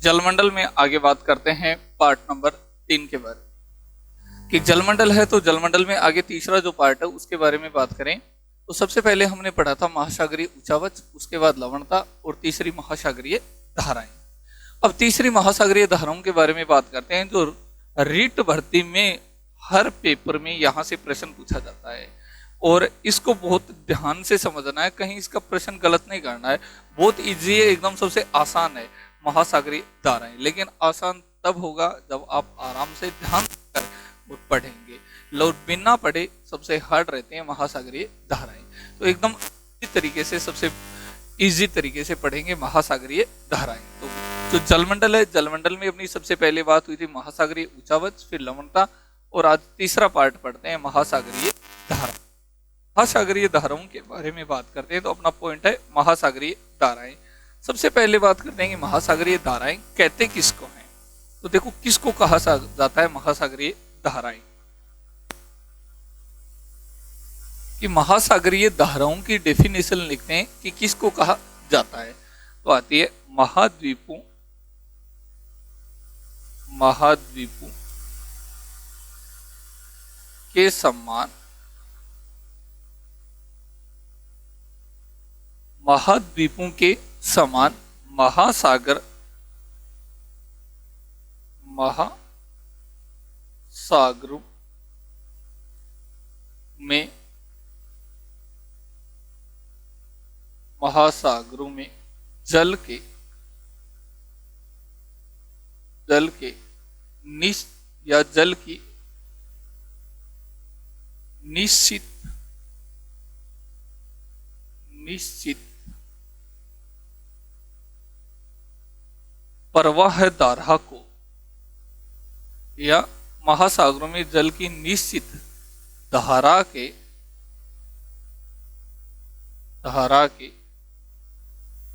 जलमंडल में आगे बात करते हैं पार्ट नंबर 3 के बारे में कि जलमंडल है। तो जलमंडल में आगे तीसरा जो पार्ट है उसके बारे में बात करें तो सबसे पहले हमने पढ़ा था महासागरीय उच्चावच, उसके बाद लवणता और तीसरी महासागरीय धाराएं। अब तीसरी महासागरीय धाराओं के बारे में बात करते हैं जो रीट भर्ती में हर पेपर में यहाँ से प्रश्न पूछा जाता है और इसको बहुत ध्यान से समझना है, कहीं इसका प्रश्न गलत नहीं करना है। बहुत इजी है, एकदम सबसे आसान है महासागरीय धाराएं, लेकिन आसान तब होगा जब आप आराम से ध्यान कर पढ़ेंगे। लोग बिना पढ़े सबसे हार्ड रहते हैं महासागरीय धाराएं। तो एकदम इसी तरीके से सबसे इजी तरीके से पढ़ेंगे महासागरीय धाराएं। तो जो जलमंडल है, जलमंडल में अपनी सबसे पहले बात हुई थी महासागरीय उच्चावच, फिर लवणता और आज तीसरा पार्ट पढ़ते हैं महासागरीय धारा। महासागरीय धाराओं के बारे में बात करते हैं तो अपना पॉइंट है महासागरीय धाराएं। सबसे पहले बात करते हैं कि महासागरीय धाराएं कहते किसको हैं। तो देखो किसको कहा जाता है महासागरीय धाराएं। कि महासागरीय धाराओं की डेफिनेशन लिखते हैं कि किसको कहा जाता है तो आती है महाद्वीपों के समान महाद्वीपों के समान महासागरों में जल के जल की निश्चित प्रवाह धारा को या महासागरों में जल की निश्चित धारा के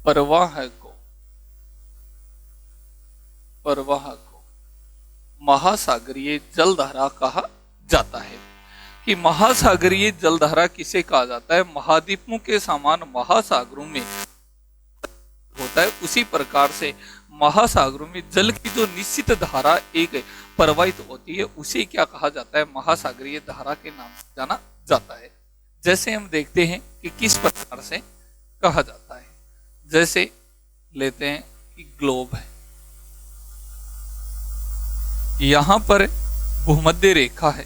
प्रवाह को महासागरीय जलधारा कहा जाता है। कि महासागरीय जलधारा किसे कहा जाता है? महाद्वीपों के समान महासागरों में होता है, उसी प्रकार से महासागरों में जल की जो निश्चित धारा एक प्रवाहित होती है उसे क्या कहा जाता है? महासागरीय धारा के नाम से जाना जाता है। जैसे हम देखते हैं कि किस प्रकार से कहा जाता है। जैसे लेते हैं कि ग्लोब है, यहां पर भूमध्य रेखा है,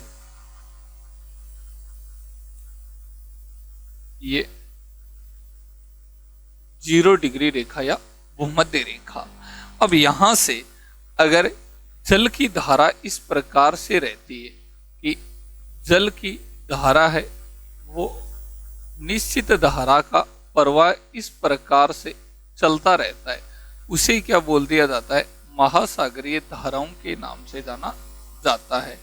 ये 0 डिग्री रेखा या भूमध्य रेखा। अब यहां से अगर जल की धारा इस प्रकार से रहती है कि जल की धारा है वो निश्चित धारा का प्रवाह इस प्रकार से चलता रहता है, उसे क्या बोल दिया जाता है? महासागरीय धाराओं के नाम से जाना जाता है।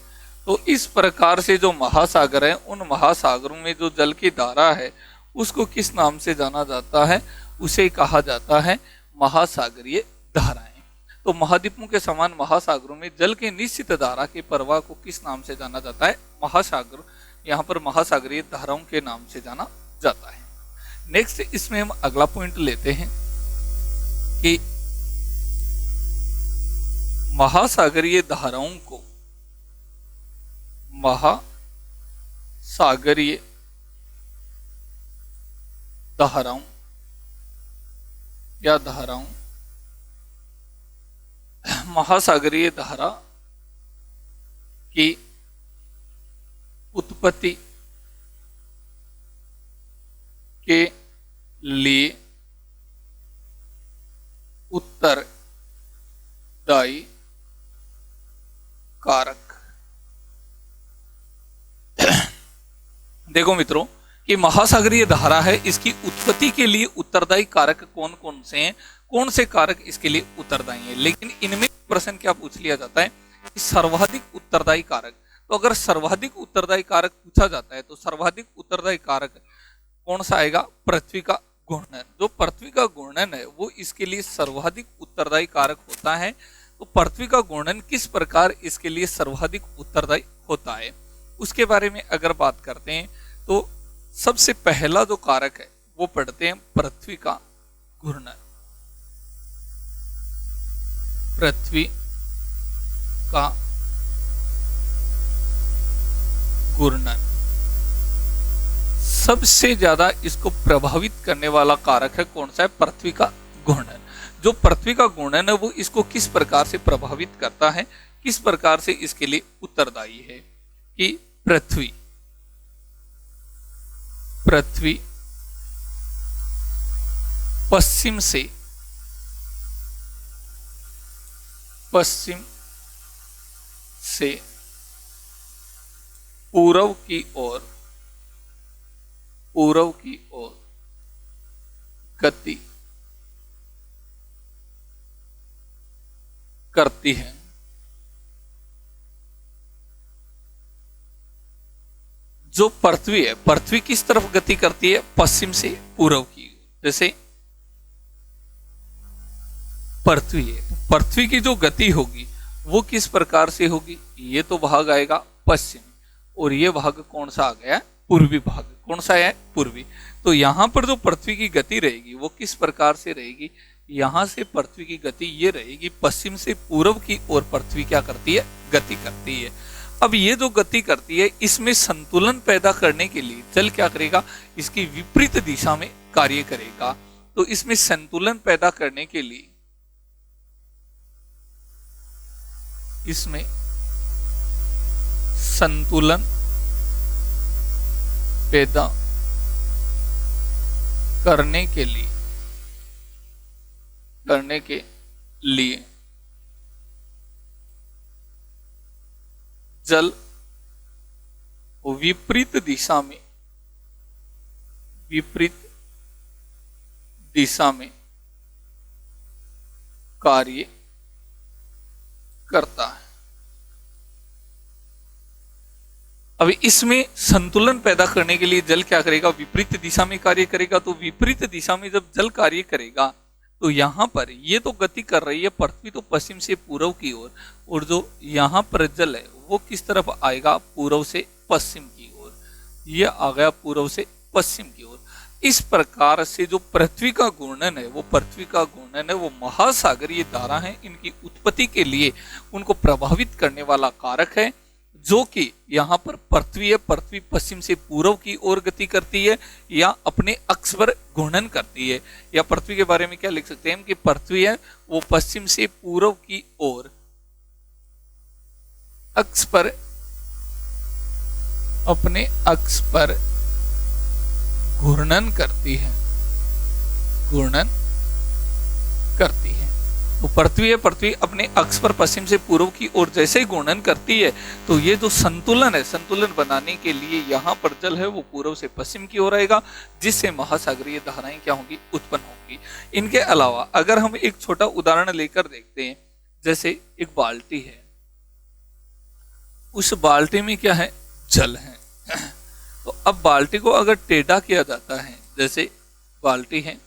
तो इस प्रकार से जो महासागर है उन महासागरों में जो जल की धारा है उसको किस नाम से जाना जाता है? उसे कहा जाता है महासागरीय धाराएं। तो महाद्वीपों के समान महासागरों में जल के निश्चित धारा के प्रवाह को किस नाम से जाना जाता है? महासागर। यहाँ पर महासागरीय धाराओं के नाम से जाना जाता है। नेक्स्ट इसमें हम अगला पॉइंट लेते हैं कि महासागरीय धाराओं को महासागरीय धाराओं या धाराओं महासागरीय धारा की उत्पत्ति के लिए उत्तरदायी कारक। देखो मित्रों कि महासागरीय धारा है, इसकी उत्पत्ति के लिए उत्तरदायी कारक कौन कौन से हैं, कौन से कारक इसके लिए उत्तरदायी हैं। लेकिन इनमें प्रश्न क्या पूछ लिया जाता है कि सर्वाधिक उत्तरदायी कारक। तो अगर सर्वाधिक उत्तरदायी कारक पूछा जाता है तो सर्वाधिक उत्तरदायी कारक कौन सा आएगा? पृथ्वी का घूर्णन। जो पृथ्वी का घूर्णन है वो इसके लिए सर्वाधिक उत्तरदायी कारक होता है। तो पृथ्वी का घूर्णन किस प्रकार इसके लिए सर्वाधिक उत्तरदायी होता है उसके बारे में अगर बात करते हैं तो सबसे पहला जो कारक है वो पढ़ते हैं पृथ्वी का घूर्णन। पृथ्वी का घूर्णन। सबसे ज्यादा इसको प्रभावित करने वाला कारक है कौन सा है? पृथ्वी का घूर्णन। जो पृथ्वी का घूर्णन है वो इसको किस प्रकार से प्रभावित करता है, किस प्रकार से इसके लिए उत्तरदायी है कि पृथ्वी पश्चिम से पूर्व की ओर गति करती है। जो पृथ्वी है, पृथ्वी किस तरफ गति करती है? पश्चिम से पूर्व की। जैसे पृथ्वी है, पृथ्वी की जो गति होगी वो किस प्रकार से होगी? ये तो भाग आएगा पश्चिम, और ये भाग कौन सा आ गया? पूर्वी भाग। कौन सा है? पूर्वी। तो यहां पर जो पृथ्वी की गति रहेगी वो किस प्रकार से रहेगी? यहां से पृथ्वी की गति ये रहेगी, पश्चिम से पूर्व की ओर पृथ्वी क्या करती है? गति करती है। अब ये जो गति करती है इसमें संतुलन पैदा करने के लिए जल क्या करेगा? इसकी विपरीत दिशा में कार्य करेगा। तो इसमें संतुलन पैदा करने के लिए इसमें संतुलन पैदा करने के लिए जल विपरीत दिशा में कार्य करता है। अब इसमें संतुलन पैदा करने के लिए जल क्या करेगा? विपरीत दिशा में कार्य करेगा। तो विपरीत दिशा में जब जल कार्य करेगा तो यहां पर ये तो गति कर रही है पृथ्वी तो पश्चिम से पूर्व की ओर, और जो यहां पर जल है वो किस तरफ आएगा? पूर्व से पश्चिम की ओर। ये आ गया पूर्व से पश्चिम की ओर। इस प्रकार से जो पृथ्वी का घूर्णन है वो महासागरीय धारा है, इनकी उत्पत्ति के लिए उनको प्रभावित करने वाला कारक है। जो कि यहाँ पर पृथ्वी है, पृथ्वी पश्चिम से पूर्व की ओर गति करती है या अपने अक्ष पर घूर्णन करती है। या पृथ्वी के बारे में क्या लिख सकते हैं कि पृथ्वी है वो पश्चिम से पूर्व की ओर अक्ष पर, अपने अक्ष पर घूर्णन करती है। तो पृथ्वी है, पृथ्वी अपने अक्ष पर पश्चिम से पूर्व की ओर जैसे ही घूर्णन करती है तो ये जो संतुलन है, संतुलन बनाने के लिए यहाँ पर जल है वो पूर्व से पश्चिम की ओर आएगा, जिससे महासागरीय धाराएं क्या होंगी? उत्पन्न होंगी। इनके अलावा अगर हम एक छोटा उदाहरण लेकर देखते हैं, जैसे एक बाल्टी है, उस बाल्टी में क्या है? जल है। तो अब बाल्टी को अगर टेढ़ा किया जाता है, जैसे बाल्टी है,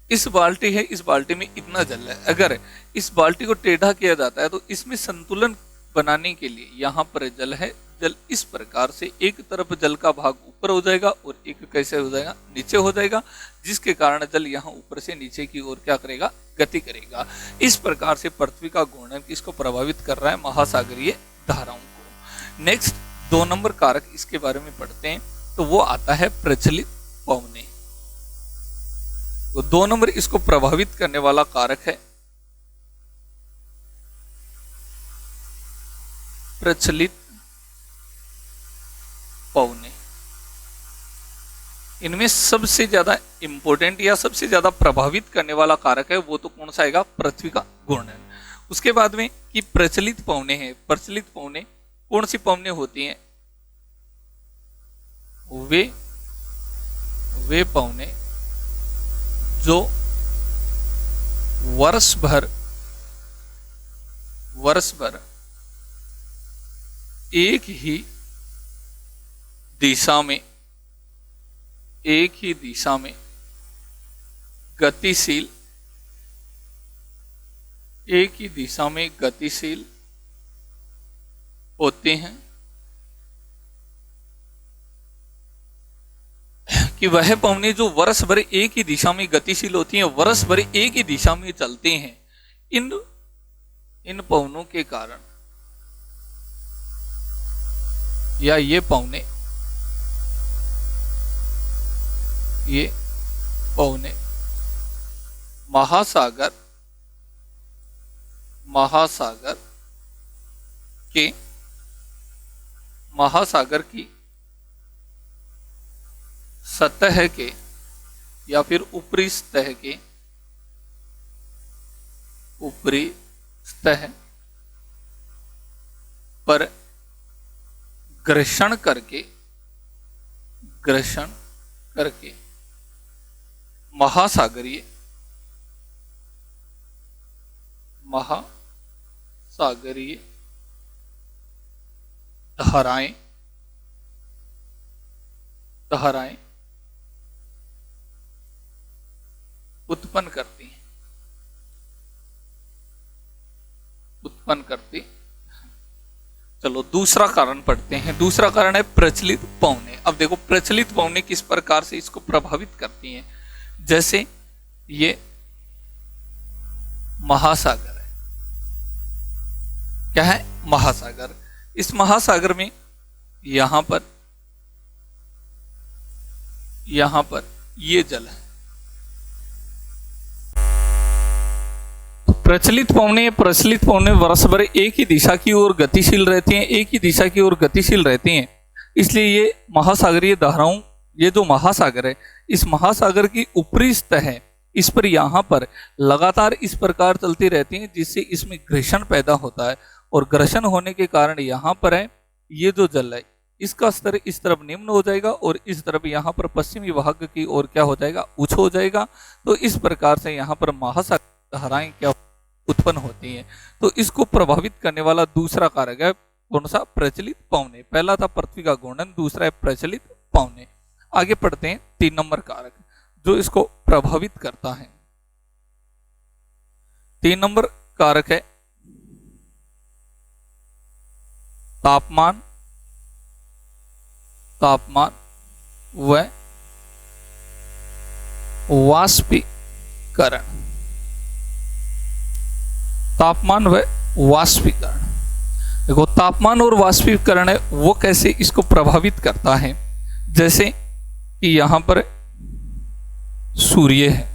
इस बाल्टी में इतना जल है, अगर इस बाल्टी को टेढ़ा किया जाता है तो इसमें संतुलन बनाने के लिए यहाँ पर जल है, जल इस प्रकार से एक तरफ जल का भाग ऊपर हो जाएगा और एक कैसे हो जाएगा? नीचे हो जाएगा, जिसके कारण जल यहाँ ऊपर से नीचे की ओर क्या करेगा? गति करेगा। इस प्रकार से पृथ्वी का घूर्णन किसको प्रभावित कर रहा है? महासागरीय धाराओं को। नेक्स्ट 2 नंबर कारक इसके बारे में पढ़ते हैं, तो वो आता है प्रचलित पवने। तो 2 नंबर इसको प्रभावित करने वाला कारक है प्रचलित पवने। इनमें सबसे ज्यादा इंपॉर्टेंट या सबसे ज्यादा प्रभावित करने वाला कारक है वो तो कौन सा आएगा? पृथ्वी का घूर्णन। उसके बाद में कि प्रचलित पवने हैं। प्रचलित पवने कौन सी पवने होती हैं? वे पवने जो वर्ष भर एक ही दिशा में गतिशील होते हैं, कि वह पवने जो वर्ष भर एक ही दिशा में गतिशील होती हैं, वर्ष भर एक ही दिशा में चलते हैं, इन इन पवनों के कारण या ये पवने महासागर की सतह के या फिर ऊपरी सतह पर घर्षण करके महासागरीय धाराएं उत्पन्न करती। चलो दूसरा कारण पढ़ते हैं। दूसरा कारण है प्रचलित पवने। अब देखो प्रचलित पवने किस प्रकार से इसको प्रभावित करती हैं। जैसे ये महासागर है, क्या है? महासागर। इस महासागर में यहां पर ये जल है। प्रचलित पवने वर्ष भर एक ही दिशा की ओर गतिशील रहती हैं, इसलिए ये महासागरीय धाराओं, ये जो महासागर है, इस महासागर की ऊपरी सतह है, इस पर यहाँ पर लगातार इस प्रकार चलती रहती हैं, जिससे इसमें घर्षण पैदा होता है, और घर्षण होने के कारण यहाँ पर है ये जो जल है, इसका स्तर इस तरफ निम्न हो जाएगा और इस तरफ यहाँ पर पश्चिमी भाग की ओर क्या हो जाएगा? उच्च हो जाएगा। तो इस प्रकार से यहाँ पर महासागर धाराएं क्या उत्पन्न होती हैं। तो इसको प्रभावित करने वाला दूसरा कारक है कौन सा? प्रचलित पवने। पहला था पृथ्वी का घूर्णन, दूसरा है प्रचलित पवने। आगे पढ़ते हैं 3 नंबर कारक जो इसको प्रभावित करता है। 3 नंबर कारक है तापमान व वाष्पीकरण। तापमान व वाष्पीकरण। देखो तापमान और वाष्पीकरण है वो कैसे इसको प्रभावित करता है। जैसे कि यहां पर सूर्य है,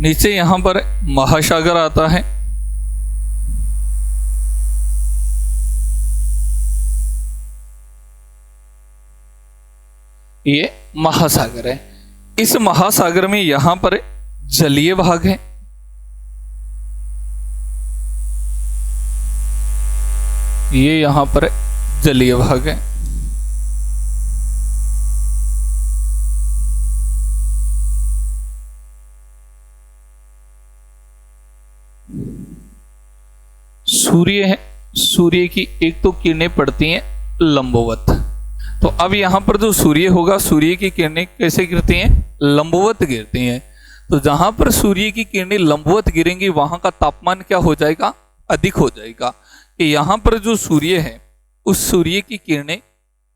नीचे यहां पर महासागर आता है, ये महासागर है। इस महासागर में यहां पर जलीय भाग है, ये यहां पर जलीय भाग है। सूर्य है, सूर्य की एक तो किरणें पड़ती हैं लंबवत। तो अब यहां पर जो सूर्य होगा, सूर्य की किरणें कैसे गिरती हैं? लंबवत गिरती हैं। तो जहां पर सूर्य की किरणें लंबवत गिरेंगी वहां का तापमान क्या हो जाएगा? अधिक हो जाएगा। कि यहां पर जो सूर्य है उस सूर्य की किरणें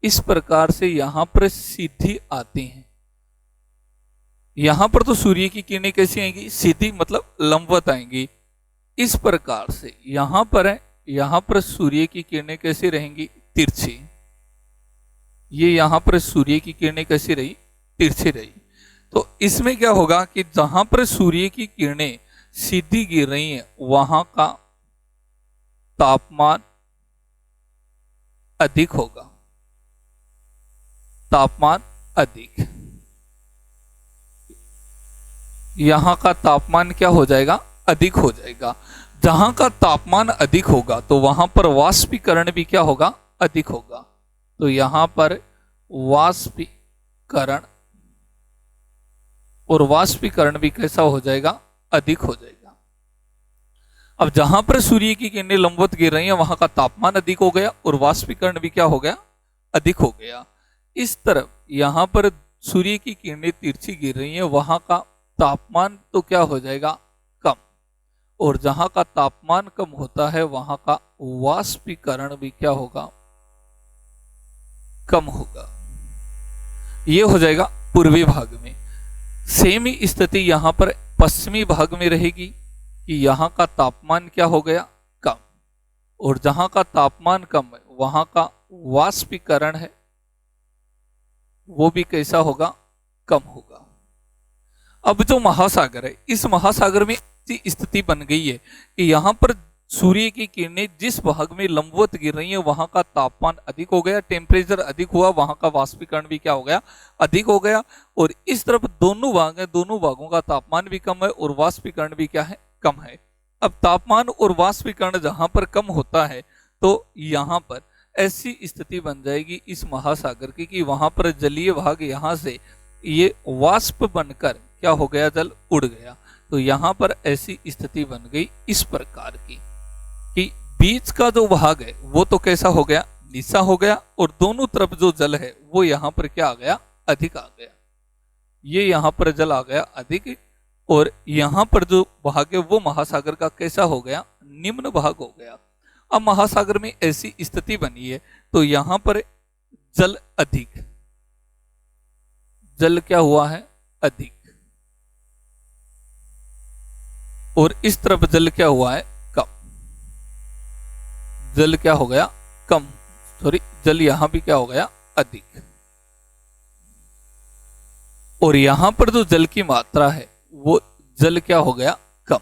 इस प्रकार से यहां पर सीधी आती हैं। यहां पर तो सूर्य की किरणें कैसी आएंगी? सीधी, मतलब लंबवत आएंगी। इस प्रकार से यहां पर है, यहां पर सूर्य की किरणें कैसी रहेंगी? तिरछी। ये यहां पर सूर्य की किरणें कैसी रही? तिरछी रही। तो इसमें क्या होगा कि जहां पर सूर्य की किरणें सीधी गिर रही हैं वहां का तापमान अधिक होगा। तापमान अधिक, यहां का तापमान क्या हो जाएगा? अधिक हो जाएगा। जहां का तापमान अधिक होगा तो वहां पर वाष्पीकरण भी क्या होगा? अधिक होगा। तो यहां पर वाष्पीकरण, और वाष्पीकरण भी कैसा हो जाएगा? अधिक हो जाएगा। अब जहां पर सूर्य की किरणें लंबवत गिर रही हैं वहां का तापमान अधिक हो गया और वाष्पीकरण भी क्या हो गया? अधिक हो गया। इस तरफ यहां पर सूर्य की किरणें तिरछी गिर रही हैं वहां का तापमान तो क्या हो जाएगा? कम। और जहां का तापमान कम होता है वहां का वाष्पीकरण भी क्या होगा? कम होगा। ये हो जाएगा पूर्वी भाग में। सेम ही स्थिति यहां पर पश्चिमी भाग में रहेगी कि यहां का तापमान क्या हो गया, कम, और जहां का तापमान कम है वहां का वाष्पीकरण है वो भी कैसा होगा, कम होगा। अब जो महासागर है, इस महासागर में ऐसी स्थिति बन गई है कि यहां पर सूर्य की किरणें जिस भाग में लंबवत गिर रही है वहां का तापमान अधिक हो गया, टेम्परेचर अधिक हुआ, वहां का वाष्पीकरण भी क्या हो गया, अधिक हो गया। और इस तरफ दोनों भाग है, दोनों भागों का तापमान भी कम है और वाष्पीकरण भी क्या है, कम है। अब तापमान और वाष्पीकरण जहां पर कम होता है तो यहां पर ऐसी स्थिति बन जाएगी इस महासागर की कि वहां पर जलीय भाग यहां से ये वाष्प बनकर क्या हो गया, जल उड़ गया। तो यहां पर ऐसी स्थिति बन गई इस प्रकार की कि बीच का जो भाग है वो तो कैसा हो गया, नीचा हो गया, और दोनों तरफ जो जल है वो यहां पर क्या आ गया, अधिक आ गया। ये यहां पर जल आ गया अधिक, और यहां पर जो भाग है वो महासागर का कैसा हो गया, निम्न भाग हो गया। अब महासागर में ऐसी स्थिति बनी है तो यहां पर जल अधिक, जल क्या हुआ है, अधिक, और इस तरफ जल क्या हुआ है, कम। जल क्या हो गया, कम, सॉरी, जल यहां भी क्या हो गया, अधिक। और यहां पर जो जल की मात्रा है वो जल क्या हो गया, कम।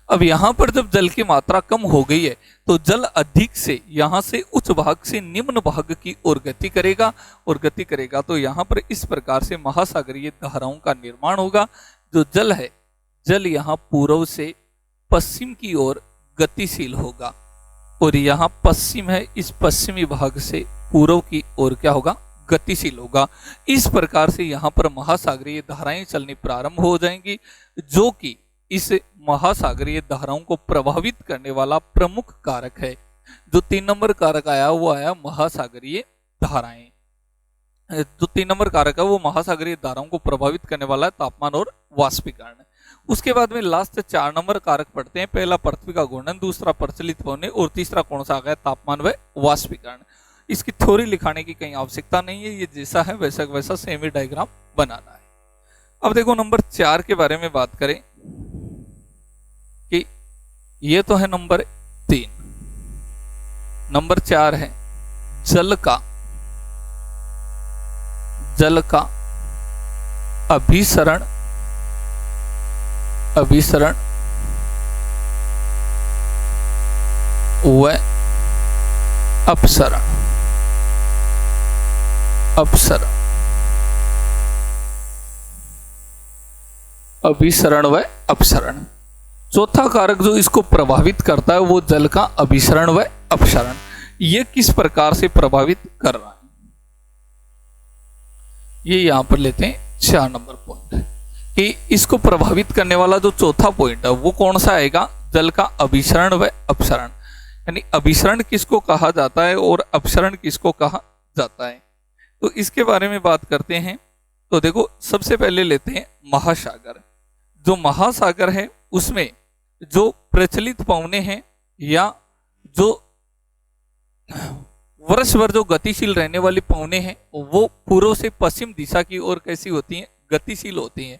अब यहां पर जब जल की मात्रा कम हो गई है तो जल अधिक से यहां से उच्च भाग से निम्न भाग की ओर गति करेगा, और गति करेगा तो यहां पर इस प्रकार से महासागरीय धाराओं का निर्माण होगा। जो जल है, जल यहां पूर्व से पश्चिम की ओर गतिशील होगा, और यहां पश्चिम है, इस पश्चिमी भाग से पूर्व की ओर क्या होगा, गतिशील होगा। इस प्रकार से यहां पर महासागरीय धाराएं चलनी प्रारंभ हो जाएंगी, जो कि इस महासागरीय धाराओं को प्रभावित करने वाला प्रमुख कारक है। जो 3 नंबर कारक आया वो आया महासागरीय धाराएं। जो 3 नंबर कारक है वो महासागरीय धाराओं को प्रभावित करने वाला है, तापमान और वाष्पीकरण। उसके बाद में लास्ट 4 नंबर कारक पढ़ते हैं। पहला पृथ्वी का घूर्णन, दूसरा प्रचलित होने, और तीसरा कौन सा आ गया, तापमान व वाष्पीकरण। इसकी थ्योरी लिखाने की कहीं आवश्यकता नहीं है, ये जैसा है वैसा वैसा सेम ही डायग्राम बनाना है। अब देखो नंबर 4 के बारे में बात करें कि ये तो है नंबर 3, नंबर 4 है जल का अभिसरण व अपसरण। अभिसरण व अपसरण। चौथा कारक जो इसको प्रभावित करता है वो जल का अभिसरण व अपसरण। ये किस प्रकार से प्रभावित कर रहा है, ये यहां पर लेते हैं 4 नंबर पॉइंट कि इसको प्रभावित करने वाला जो चौथा पॉइंट है वो कौन सा आएगा, जल का अभिसरण व अपसरण। यानी अभिसरण किसको कहा जाता है और अपसरण किसको कहा जाता है, तो इसके बारे में बात करते हैं। तो देखो सबसे पहले लेते हैं महासागर। जो महासागर है उसमें जो प्रचलित पवने हैं या जो वर्ष भर जो गतिशील रहने वाली पवने हैं वो पूर्व से पश्चिम दिशा की ओर कैसी होती हैं, गतिशील होती हैं।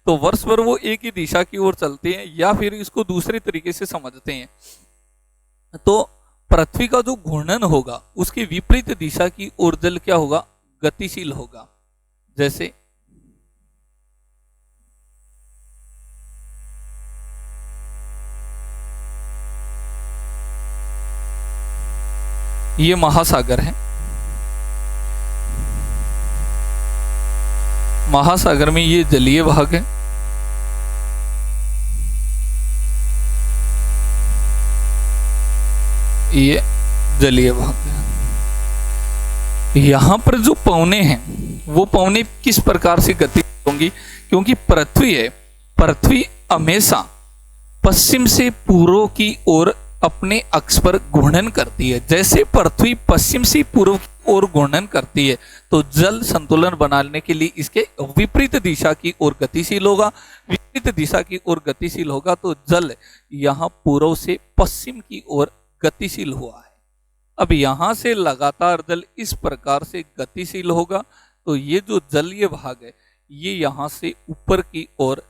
तो वर्ष भर वो एक ही दिशा की ओर चलते हैं, या फिर इसको दूसरे तरीके से समझते हैं तो पृथ्वी का जो घूर्णन होगा उसकी विपरीत दिशा की ओर जल क्या होगा, गतिशील होगा। जैसे ये महासागर है, महासागर में ये जलीय भाग है, ये जलीय भाग है। यहां पर जो पवने हैं वो पवने किस प्रकार से गति होंगी, क्योंकि पृथ्वी है, पृथ्वी हमेशा पश्चिम से पूर्व की ओर अपने अक्ष पर घूर्णन करती है। जैसे पृथ्वी पश्चिम से पूर्व की ओर घूर्णन करती है तो जल संतुलन बनाने के लिए इसके विपरीत दिशा की ओर गतिशील होगा। विपरीत दिशा की ओर गतिशील होगा तो जल यहाँ पूर्व से पश्चिम की ओर गतिशील हुआ है। अब यहां से लगातार जल इस प्रकार से गतिशील होगा, तो ये जो जलीय भाग है ये यहां से ऊपर की ओर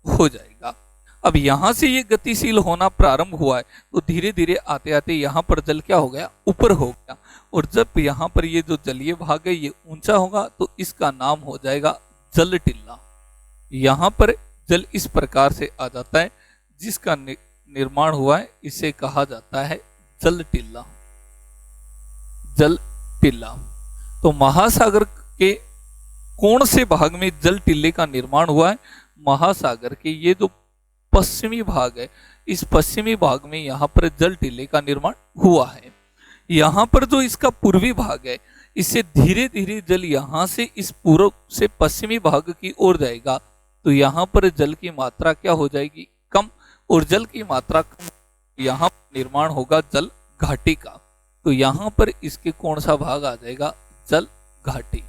हो जाएगा। अब यहां से ये गतिशील होना प्रारंभ हुआ है, तो धीरे धीरे आते आते यहां पर जल क्या हो गया, ऊपर हो गया। और जब यहां पर ये जो जलीय भाग है ये ऊंचा होगा, तो इसका नाम हो जाएगा जल टिल्ला। यहां पर जल इस प्रकार से आ जाता है, जिसका निर्माण हुआ है, इसे कहा जाता है जल टिल्ला। जल टिल्ला। तो महासागर के कौन से भाग में जल टिल्ले का निर्माण हुआ है? महासागर के ये जो पश्चिमी भाग है, इस पश्चिमी भाग में यहाँ पर जल टिल्ले का निर्माण हुआ है। यहाँ पर जो इसका पूर्वी भाग है, इससे धीरे धीरे जल यहाँ से इस पूर्व से पश्चिमी भाग की ओर जाएगा, तो यहाँ पर जल की मात्रा क्या हो जाएगी, कम। और जल की मात्रा कम, यहाँ निर्माण होगा जल घाटी का। तो यहाँ पर इसके कौन सा भाग आ जाएगा, जल घाटी।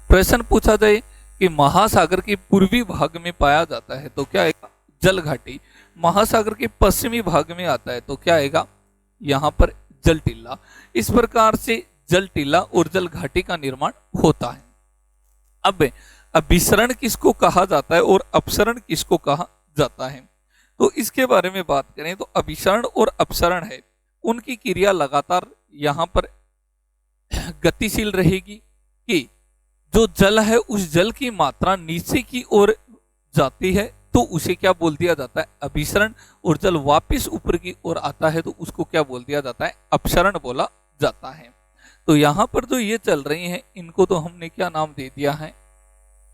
प्रश्न पूछा जाए कि महासागर के पूर्वी भाग में पाया जाता है, तो क्या आएगा, जल घाटी। महासागर के पश्चिमी भाग में आता है, तो क्या आएगा, यहाँ पर जल टिल्ला। इस प्रकार से जल टिल्ला और जल घाटी का निर्माण होता है। अब अभिसरण किसको कहा जाता है और अपसरण किसको कहा जाता है, तो इसके बारे में बात करें तो अभिसरण और अपसरण है, उनकी क्रिया लगातार यहाँ पर गतिशील रहेगी कि जो जल है उस जल की मात्रा नीचे की ओर जाती है, तो उसे क्या बोल दिया जाता है, अभिसरण। और जल वापस ऊपर की ओर आता है, तो उसको क्या बोल दिया जाता है, अपसरण बोला जाता है। तो यहाँ पर जो ये चल रही हैं, इनको तो हमने क्या नाम दे दिया है,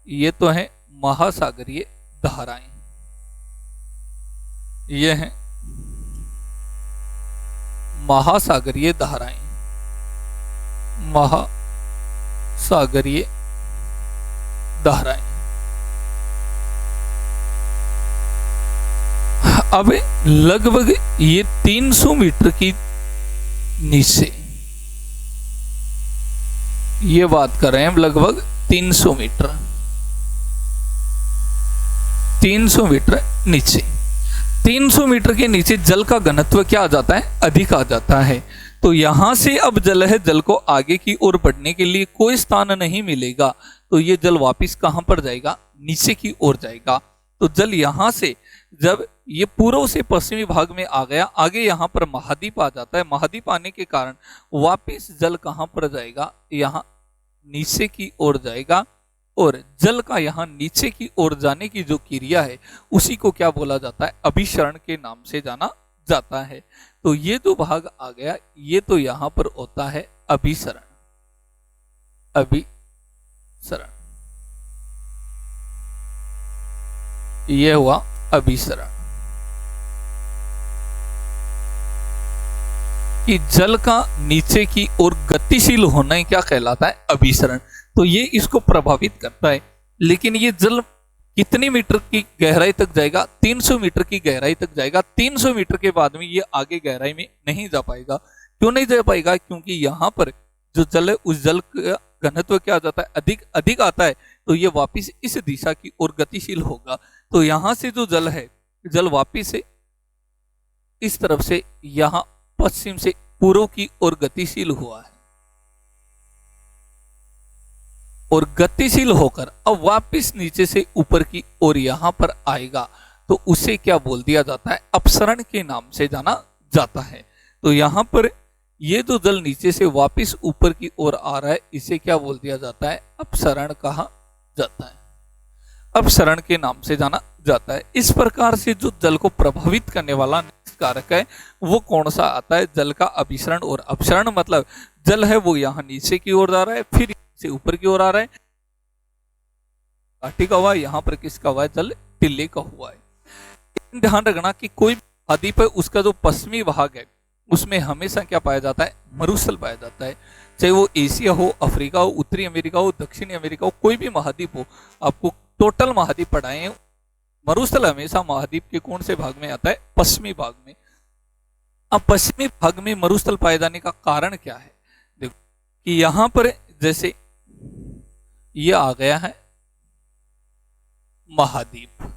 ये तो है महासागरीय धाराएं। ये है महासागरीय धाराएं, महासागरीय धाराएं। अब लगभग ये 300 मीटर की नीचे, ये बात कर रहे हैं लगभग 300 मीटर, 300 मीटर नीचे। 300 मीटर के नीचे जल का घनत्व क्या आ जाता है, अधिक आ जाता है। तो यहां से अब जल है, जल को आगे की ओर बढ़ने के लिए कोई स्थान नहीं मिलेगा, तो ये जल वापस कहां पर जाएगा, नीचे की ओर जाएगा। तो जल यहां से जब ये पूर्व से पश्चिमी भाग में आ गया, आगे यहाँ पर महाद्वीप आ जाता है। महाद्वीप आने के कारण वापिस जल कहाँ पर जाएगा, यहाँ नीचे की ओर जाएगा। और जल का यहाँ नीचे की ओर जाने की जो क्रिया है, उसी को क्या बोला जाता है, अभिसरण के नाम से जाना जाता है। तो ये जो भाग आ गया, ये तो यहाँ पर होता है अभिसरण। अभिसरण, ये हुआ अभिसरण, कि जल का नीचे की ओर गतिशील होना ही क्या कहलाता है, अभिसरण। तो ये इसको प्रभावित करता है। लेकिन ये जल कितनी मीटर की गहराई तक जाएगा, 300 मीटर की गहराई तक जाएगा। 300 मीटर के बाद में ये आगे गहराई में नहीं जा पाएगा। क्यों नहीं जा पाएगा, क्योंकि यहाँ पर जो जल है उस जल का घनत्व क्या आ जाता है, अधिक आता है। तो ये वापिस इस दिशा की ओर गतिशील होगा। तो यहां से जो जल है, जल वापिस से इस तरफ से यहां पश्चिम से पूर्व की ओर गतिशील हुआ है, और गतिशील होकर अब वापिस नीचे से ऊपर की ओर यहां पर आएगा। तो उसे क्या बोल दिया जाता है, अपसरण के नाम से जाना जाता है। तो यहां पर ये जो जल नीचे से वापिस ऊपर की ओर आ रहा है, इसे क्या बोल दिया जाता है, अपसरण कहा जाता है। अपसरण के नाम से जाना जाता है। इस प्रकार से जो जल को प्रभावित करने वाला कारक है, वो कौन सा आता है, जल का अभिसरण और अपसरण। मतलब जल है वो यहाँ नीचे की ओर जा रहा है, फिर से ऊपर की ओर आ रहा है। घाटी का हुआ, यहाँ पर किसका हुआ है, जल टिल्ले का हुआ है। ध्यान रखना कि कोई महाद्वीप है, उसका जो पश्चिमी भाग है उसमें हमेशा क्या पाया जाता है, मरुस्थल पाया जाता है। चाहे वो एशिया हो, अफ्रीका हो, उत्तरी अमेरिका हो, दक्षिणी अमेरिका हो, कोई भी महाद्वीप हो, आपको टोटल महाद्वीप पढ़ाए हैं। मरुस्थल हमेशा महाद्वीप के कौन से भाग में आता है, पश्चिमी भाग में। अब पश्चिमी भाग में मरुस्थल पाए जाने का कारण क्या है, देखो कि यहां पर जैसे ये आ गया है महाद्वीप,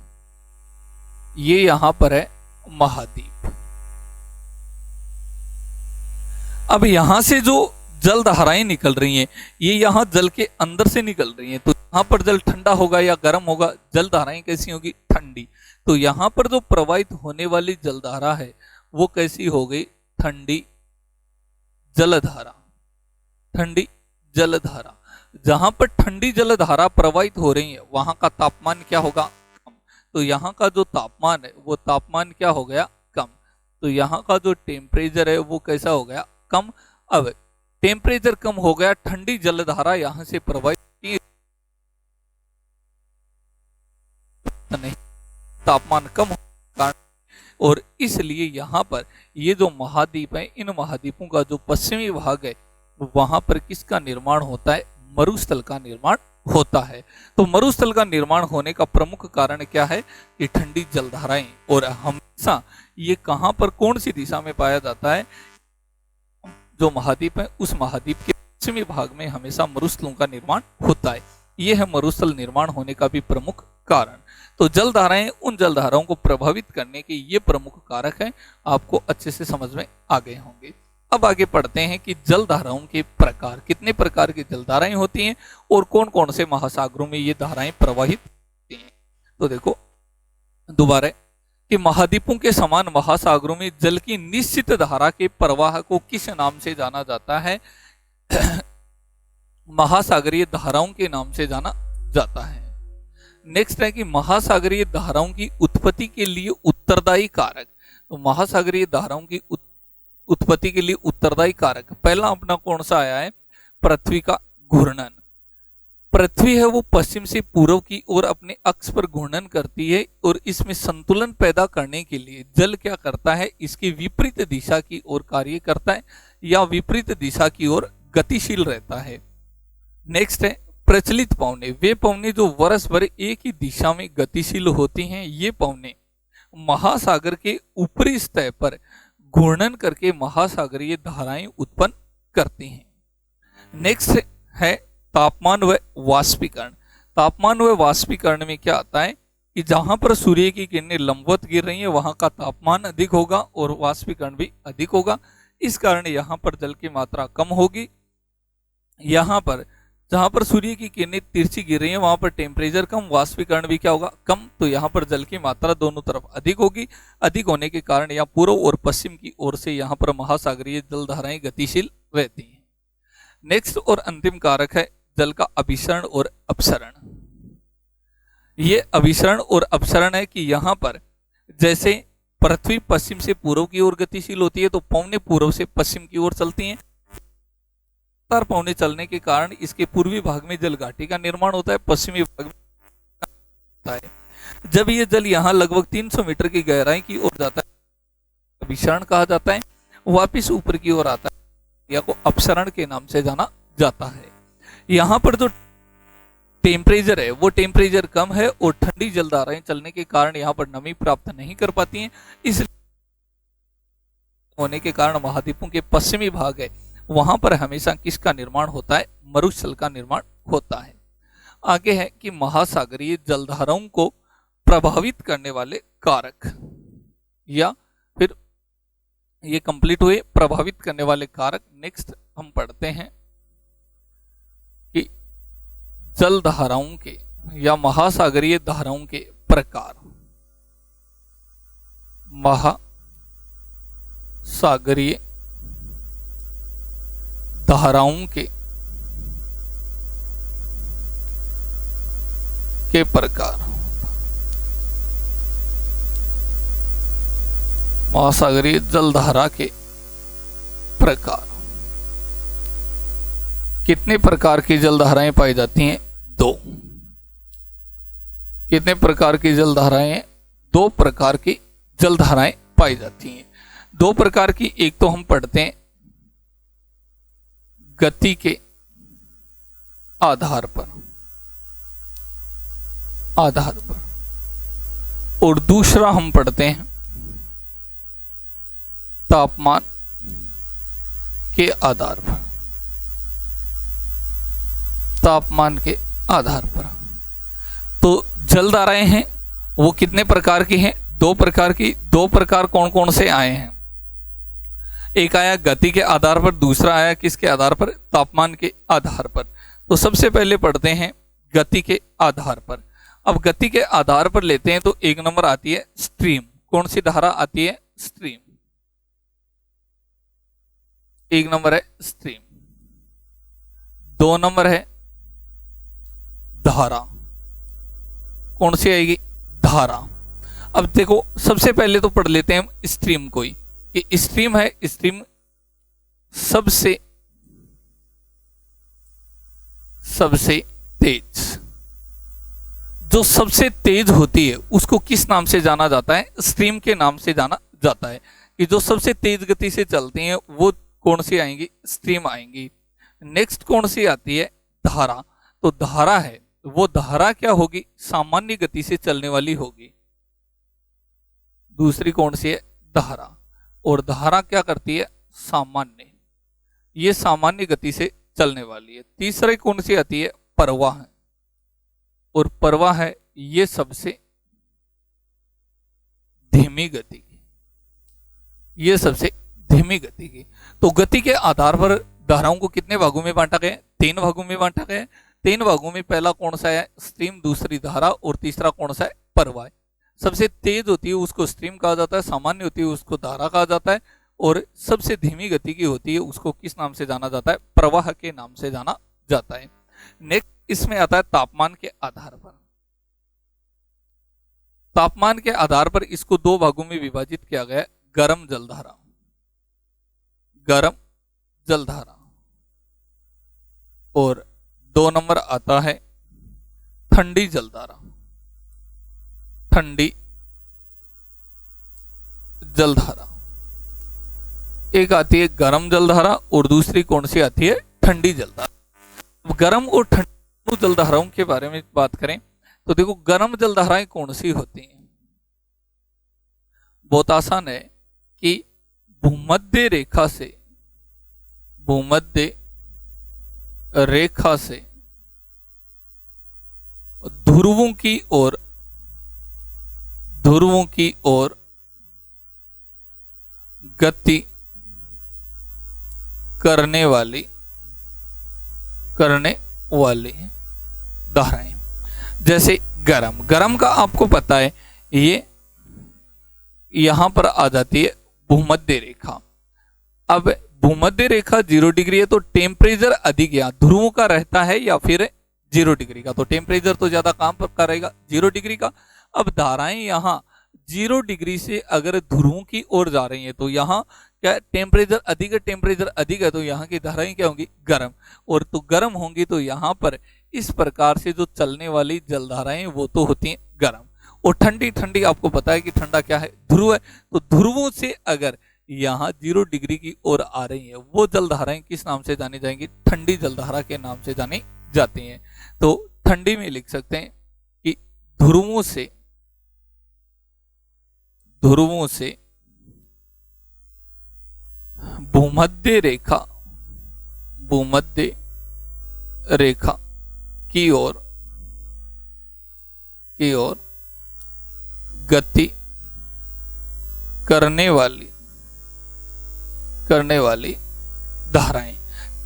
ये यहां पर है महाद्वीप। अब यहां से जो जल धाराएं निकल रही हैं, ये यहाँ जल के अंदर से निकल रही हैं, तो यहाँ पर जल ठंडा होगा या गर्म होगा, जल धाराएं कैसी होगी, ठंडी। तो यहाँ पर जो प्रवाहित होने वाली जलधारा है वो कैसी हो गई, ठंडी जलधारा। ठंडी जलधारा, जहां पर ठंडी जलधारा प्रवाहित हो रही है वहां का तापमान क्या होगा, कम। तो यहाँ का जो तापमान है वो तापमान क्या हो गया, कम। तो यहाँ का जो टेम्परेचर है वो कैसा हो गया, कम। अब टेम्परेचर कम हो गया, ठंडी जलधारा यहां से प्रवाहित नहीं, तापमान कम हो कारण, और इसलिए यहाँ पर ये जो महाद्वीप है, इन महाद्वीपों का जो पश्चिमी भाग है वहां पर किसका निर्माण होता है, मरुस्थल का निर्माण होता है। तो मरुस्थल का निर्माण होने का प्रमुख कारण क्या है कि ठंडी जलधाराएं, और हमेशा ये कहां पर कौन सी दिशा में पाया जाता है, जो महाद्वीप है उस महाद्वीप के पश्चिमी भाग में हमेशा मरुस्थलों का निर्माण होता है। यह है मरुस्थल निर्माण होने का भी प्रमुख कारण। तो जलधाराएं उन जलधाराओं को प्रभावित करने के ये प्रमुख कारक हैं, आपको अच्छे से समझ में आ गए होंगे। अब आगे पढ़ते हैं कि जलधाराओं के प्रकार, कितने प्रकार की जलधाराएं होती हैं और कौन कौन से महासागरों में ये धाराएं प्रवाहित होती हैं। तो देखो दोबारा कि महाद्वीपों के समान महासागरों में जल की निश्चित धारा के प्रवाह को किस नाम से जाना जाता है, महासागरीय धाराओं के नाम से जाना जाता है। नेक्स्ट है कि महासागरीय धाराओं की उत्पत्ति के लिए उत्तरदायी कारक। तो महासागरीय धाराओं की उत्पत्ति के लिए उत्तरदायी कारक, पहला अपना कौन सा आया है, पृथ्वी का घूर्णन। पृथ्वी है वो पश्चिम से पूर्व की ओर अपने अक्ष पर घूर्णन करती है, और इसमें संतुलन पैदा करने के लिए जल क्या करता है, इसकी विपरीत दिशा की ओर कार्य करता है या विपरीत दिशा की ओर गतिशील रहता है। नेक्स्ट है प्रचलित पवने, वे पवने जो वर्ष भर एक ही दिशा में गतिशील होती हैं। ये पवने महासागर के ऊपरी सतह पर घूर्णन करके महासागरीय धाराएं उत्पन्न करती हैं। नेक्स्ट है तापमान व वाष्पीकरण। तापमान व वाष्पीकरण में क्या आता है कि जहां पर सूर्य की किरणें लंबवत गिर रही हैं वहां का तापमान अधिक होगा और वाष्पीकरण भी अधिक होगा। इस कारण यहाँ पर जल की मात्रा कम होगी। यहाँ पर जहां पर सूर्य की किरणें तिरछी गिर रही हैं वहां पर टेम्परेचर कम, वाष्पीकरण भी क्या होगा, कम। तो यहाँ पर जल की मात्रा दोनों तरफ अधिक होगी। अधिक होने के कारण यहाँ पूर्व और पश्चिम की ओर से यहाँ पर महासागरीय जलधाराएं गतिशील रहती हैं। नेक्स्ट और अंतिम कारक है जल का अभिसरण और अपसरण। ये अभिसरण और अपसरण है कि यहाँ पर जैसे पृथ्वी पश्चिम से पूर्व की ओर गतिशील होती है तो पवने पूर्व से पश्चिम की ओर चलती हैं। पवने चलने के कारण इसके पूर्वी भाग में जल घाटी का निर्माण होता है, पश्चिमी भाग में होता है। जब ये जल यहाँ लगभग 300 मीटर की गहराई की ओर जाता है अभिसरण कहा जाता है, वापिस ऊपर की ओर आता है या को अपसरण के नाम से जाना जाता है। यहाँ पर जो टेम्परेचर है वो टेम्परेचर कम है और ठंडी जलधाराएं चलने के कारण यहाँ पर नमी प्राप्त नहीं कर पाती हैं। इस होने के कारण महाद्वीपों के पश्चिमी भाग है वहां पर हमेशा किसका निर्माण होता है, मरुस्थल का निर्माण होता है। आगे है कि महासागरीय जलधाराओं को प्रभावित करने वाले कारक, या फिर ये कंप्लीट हुए प्रभावित करने वाले कारक। नेक्स्ट हम पढ़ते हैं कि जलधाराओं के या महासागरीय धाराओं के प्रकार। महासागरीय धाराओं के प्रकार। महासागरीय जलधारा के प्रकार, कितने प्रकार की जलधाराएं पाई जाती हैं, दो। कितने प्रकार की जलधाराएं हैं, दो प्रकार की जलधाराएं पाई जाती हैं। दो प्रकार की, एक तो हम पढ़ते हैं गति के आधार पर और दूसरा हम पढ़ते हैं तापमान के आधार पर। तापमान के आधार पर तो जलधाराएं हैं वो कितने प्रकार की हैं, दो प्रकार की। दो प्रकार कौन कौन से आए हैं, एक आया गति के आधार पर, दूसरा आया किसके आधार पर, तापमान के आधार पर। तो सबसे पहले पढ़ते हैं गति के आधार पर। अब गति के आधार पर लेते हैं तो एक नंबर आती है स्ट्रीम। कौन सी धारा आती है, स्ट्रीम। एक नंबर है स्ट्रीम। दो नंबर है धारा। कौन सी आएगी, धारा। अब देखो सबसे पहले तो पढ़ लेते हैं हम स्ट्रीम को ही, कि स्ट्रीम है, स्ट्रीम सबसे तेज, जो सबसे तेज होती है उसको किस नाम से जाना जाता है, स्ट्रीम के नाम से जाना जाता है। कि जो सबसे तेज गति से चलती हैं वो कौन सी आएंगी, स्ट्रीम आएंगी। नेक्स्ट कौन सी आती है, धारा। तो धारा है, वो धारा क्या होगी, सामान्य गति से चलने वाली होगी। दूसरी कौन सी है, धारा। और धारा क्या करती है, सामान्य, ये सामान्य गति से चलने वाली है। तीसरी कौन सी आती है, प्रवाह। और प्रवाह है ये सबसे धीमी गति की, ये सबसे धीमी गति की। तो गति के आधार पर धाराओं को कितने भागों में बांटा गया, 3 भागों में बांटा गया। 3 भागों में पहला कौन सा है, स्ट्रीम, दूसरी धारा, और तीसरा कौन सा है, प्रवाह। सबसे तेज होती है उसको स्ट्रीम कहा जाता है, सामान्य होती है उसको धारा कहा जाता है, और सबसे धीमी गति की होती है उसको किस नाम से जाना जाता है, प्रवाह के नाम से जाना जाता है। नेक्स्ट इसमें आता है तापमान के आधार पर। तापमान के आधार पर इसको 2 भागों में विभाजित किया गया, गर्म जलधारा, गर्म जलधारा। और 2 नंबर आता है ठंडी जलधारा, ठंडी जलधारा। एक आती है गर्म जलधारा और दूसरी कौन सी आती है, ठंडी जलधारा। गर्म और ठंडी जलधाराओं के बारे में बात करें तो देखो गर्म जलधाराएं कौन सी होती हैं, बहुत आसान है कि भूमध्य रेखा से, भूमध्य रेखा से ध्रुवों की ओर, ध्रुवों की ओर गति करने वाली धाराएं। जैसे गरम, गरम का आपको पता है ये यहां पर आ जाती है भूमध्य रेखा। अब भूमध्य रेखा 0 डिग्री है तो टेम्परेचर अधिक यहाँ ध्रुवों का रहता है या फिर 0 डिग्री का, तो टेम्परेचर तो ज्यादा काम करेगा 0 डिग्री का। अब धाराएं यहाँ 0 डिग्री से अगर ध्रुवों की ओर जा रही है तो यहाँ क्या टेम्परेचर अधिक है, टेम्परेचर अधिक है तो यहाँ की धाराएं क्या होंगी, गर्म। और तो गर्म होंगी तो यहाँ पर इस प्रकार से जो चलने वाली जलधाराएं वो तो होती हैं गर्म। और ठंडी, ठंडी आपको पता है कि ठंडा क्या है, ध्रुव है। तो ध्रुवों से अगर यहाँ 0 डिग्री की ओर आ रही है वो जलधाराएं किस नाम से जानी जाएंगी, ठंडी जलधारा के नाम से जानी जाती हैं। तो ठंडी में लिख सकते हैं कि ध्रुवों से, ध्रुवों से भूमध्य रेखा, भूमध्य रेखा की ओर गति करने वाली धाराएं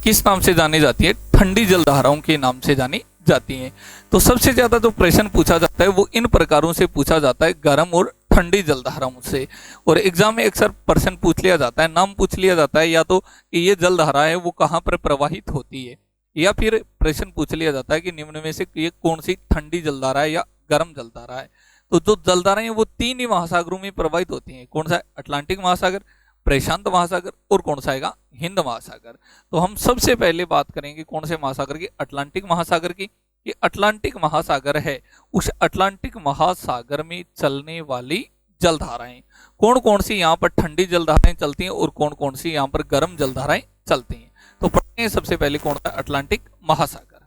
किस नाम से जानी जाती है, ठंडी जलधाराओं के नाम से जानी जाती हैं। तो सबसे ज्यादा जो प्रश्न पूछा जाता है वो इन प्रकारों से पूछा जाता है, गर्म और ठंडी जलधाराओं से। और एग्जाम में अक्सर प्रश्न पूछ लिया जाता है, नाम पूछ लिया जाता है, या तो कि ये जलधारा है वो कहाँ पर प्रवाहित होती है, या फिर प्रश्न पूछ लिया जाता है कि निम्न में से ये कौन सी ठंडी जलधारा है या गर्म जलधारा है। तो जो जलधाराएं हैं वो 3 ही महासागरों में प्रवाहित होती हैं। कौन सा है, अटलांटिक महासागर, प्रशांत महासागर और कौन सा आएगा, हिंद महासागर। तो हम सबसे पहले बात करेंगे कौन से महासागर की, अटलांटिक महासागर की। कि अटलांटिक महासागर है, उस अटलांटिक महासागर में चलने वाली जलधाराएं कौन कौन सी यहाँ पर ठंडी जलधाराएं चलती हैं और कौन कौन सी यहाँ पर गर्म जलधाराएं चलती हैं। तो पढ़ते हैं सबसे पहले कौन सा, अटलांटिक महासागर।